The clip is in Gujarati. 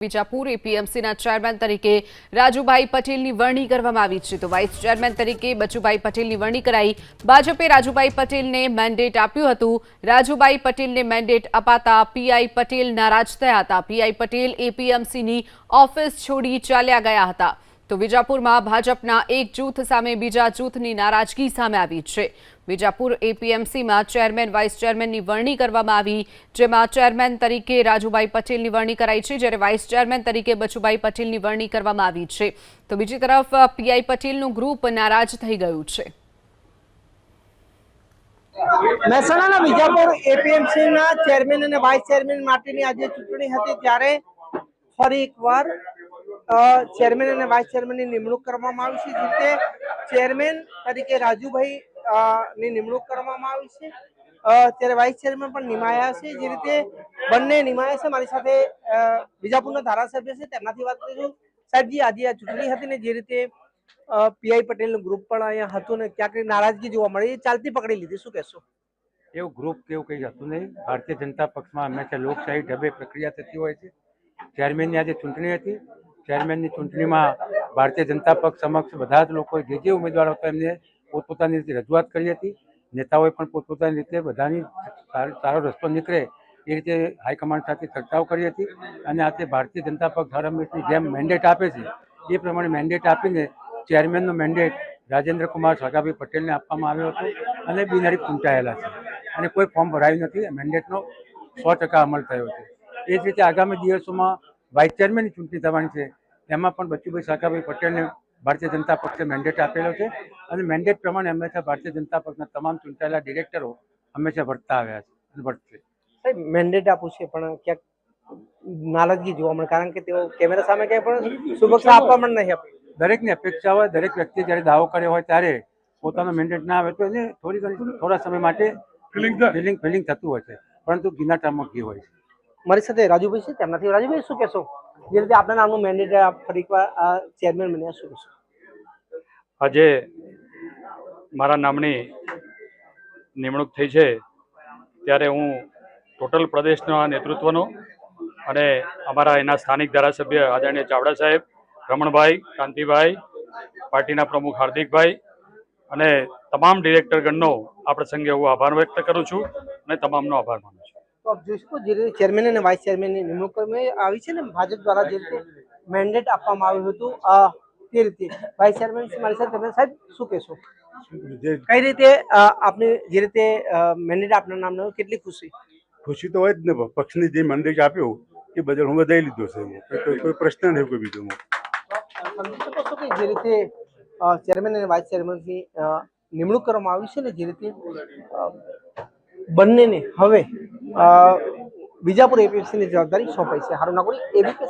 વિજાપુર એપીએમસીના ચેરમેન તરીકે રાજુભાઈ પટેલની વરણી કરવામાં આવી છે તો વાઇસ ચેરમેન તરીકે બચુભાઈ પટેલની વરણી કરાઈ। ભાજપે રાજુભાઈ પટેલને મેન્ડેટ આપ્યું હતું। રાજુભાઈ પટેલને મેન્ડેટ અપાતા પીઆઈ પટેલ નારાજ થયા હતા। પીઆઈ પટેલ એપીએમસીની ઓફિસ છોડી ચાલ્યા ગયા હતા। તો વિજાપુરમાં ભાજપના એક જૂથ સામે બીજા જૂથની નારાજગી સામે આવી છે। વિજાપુર એપીએમસીમાં ચેરમેન વાઇસ ચેરમેનની વરણી કરવામાં આવી, જેમાં ચેરમેન તરીકે રાજુભાઈ પટેલની વરણી કરાઈ છે, જ્યારે વાઇસ ચેરમેન તરીકે બચુભાઈ પટેલની વરણી કરવામાં આવી છે। તો બીજી તરફ પીઆઈ પટેલનું ગ્રુપ નારાજ થઈ ગયું છે। મહેસાણાના વિજાપુર એપીએમસીના ચેરમેન અને વાઇસ ચેરમેન માટેની આજે ચૂંટણી હતી, ત્યારે ફરી એકવાર ચેરમેન અને વાઇસ ચેરમેનની નિમણૂક કરવામાં આવી છે। જે રીતે ચેરમેન તરીકે રાજુભાઈ ની નિમણૂક કરવામાં આવી છે, ત્યારે વાઇસ ચેરમેન પણ નિમાયા છે। જે રીતે બંને નિમાયા છે, મારી સાથે વિજાપુરના ધારાસભ્ય છે, તેમનાથી વાત કરીશું। સાહેબજી, આજે આ ચૂંટણી હતી ને, જે રીતે પીઆઈ પટેલનું ગ્રુપ પણ અહીંયા હતું ને ક્યાંક નારાજગી જોવા મળી, ચાલતી પકડી લીધી, શું કહેશો? એવું ગ્રુપ કેવું કંઈ હતું નહીં। ભારતીય જનતા પક્ષમાં હંમેશા લોકશાહી ઢબે પ્રક્રિયા થતી હોય છે। ચેરમેનની આજે ચૂંટણી હતી। ચેરમેનની ચૂંટણીમાં ભારતીય જનતા પક્ષ સમક્ષ બધા જ લોકોએ જે ઉમેદવારો હતા એમને પોતપોતાની રીતે રજૂઆત કરી હતી। નેતાઓએ પણ પોતપોતાની રીતે બધાની સારો રસ્તો નીકળે એ રીતે હાઈકમાન્ડ સાથે ચર્ચાઓ કરી હતી। અને આજે ભારતીય જનતા પક્ષ હર હંમેશની જેમ મેન્ડેટ આપે છે એ પ્રમાણે મેન્ડેટ આપીને ચેરમેનનો મેન્ડેટ રાજેન્દ્ર કુમાર સાગાભાઈ પટેલને આપવામાં આવ્યો હતો અને બિનહરીફ ચૂંટાયેલા છે અને કોઈ ફોર્મ ભરાયું નથી। મેન્ડેટનો 100% અમલ થયો છે। એ જ રીતે આગામી દિવસોમાં વાઇસ ચેરમેનની ચૂંટણી થવાની છે, એમાં પણ બચુભાઈ સાગાભાઈ પટેલને ભારતીય જનતા પક્ષે મેન્ડેટ આપેલો છે અને મેન્ડેટ પ્રમાણે હંમેશા ભારતીય જનતા પક્ષના તમામ ચૂંટાયેલા ડિરેક્ટરો હંમેશા વર્તતા આવ્યા છે અને વર્તશે। સાહેબ, મેન્ડેટ આપવું છે પણ ક્યાંક નારાજગી જોવા મળે, કારણ કે તેઓ કેમેરા સામે કંઈ પણ શુભેચ્છા આપવા પણ નહીં આપે। દરેકની અપેક્ષા હોય, દરેક વ્યક્તિ જ્યારે દાવો કર્યો હોય ત્યારે પોતાનો મેન્ડેટ ના આવે તો એને થોડા સમય માટે ફિલિંગ થતું હોય છે, પરંતુ ગિના ટાઈમમાં ઘી હોય છે। મારી સાથે રાજુભાઈ છે, તેમનાથી રાજુભાઈ, શું કહેશો? જે રીતે આપના નામનું મેન્ડેટ ફરી એકવાર ચેરમેન બન્યા, શું કહેશો? આજે મારા નામની નિમણૂક થઈ છે, ત્યારે હું ટોટલ પ્રદેશના નેતૃત્વનો અને અમારા એના સ્થાનિક ધારાસભ્ય આદરણીય ચાવડા સાહેબ, રમણભાઈ, કાંતિભાઈ, પાર્ટીના પ્રમુખ હાર્દિકભાઈ અને તમામ ડિરેક્ટરગણનો આ પ્રસંગે હું આભાર વ્યક્ત કરું છું અને તમામનો આભાર માનું છું। તો આપ જોઈ શકો, જે રીતે ચેરમેન અને વાઇસ ચેરમેનની નિમણૂક કરવામાં આવી છે ને, ભાજપ દ્વારા જે રીતે મેન્ડેટ આપવામાં આવ્યું હતું તે રીતે વાઇસ ચેરમેન મારી સાથે તમે સાહેબ શું કહેશો? કઈ રીતે આપને જે રીતે મેન્ડેટ આપના નામનો કેટલી ખુશી? ખુશી તો હોય જ ને, પક્ષની જે મેન્ડેટ આપ્યો એ બદલ હું વધારી લીધો છે, કોઈ પ્રશ્ન નહીં કોઈ બીજો। સમજી શકો છો કે જે રીતે ચેરમેન અને વાઇસ ચેરમેનની નિમણૂક કરવામાં આવી છે ને, જે રીતે બંનેને હવે વિજાપુર એપીએમસીની જવાબદારી સોંપાઈ છે। હારું નાગોરી, એબીપી।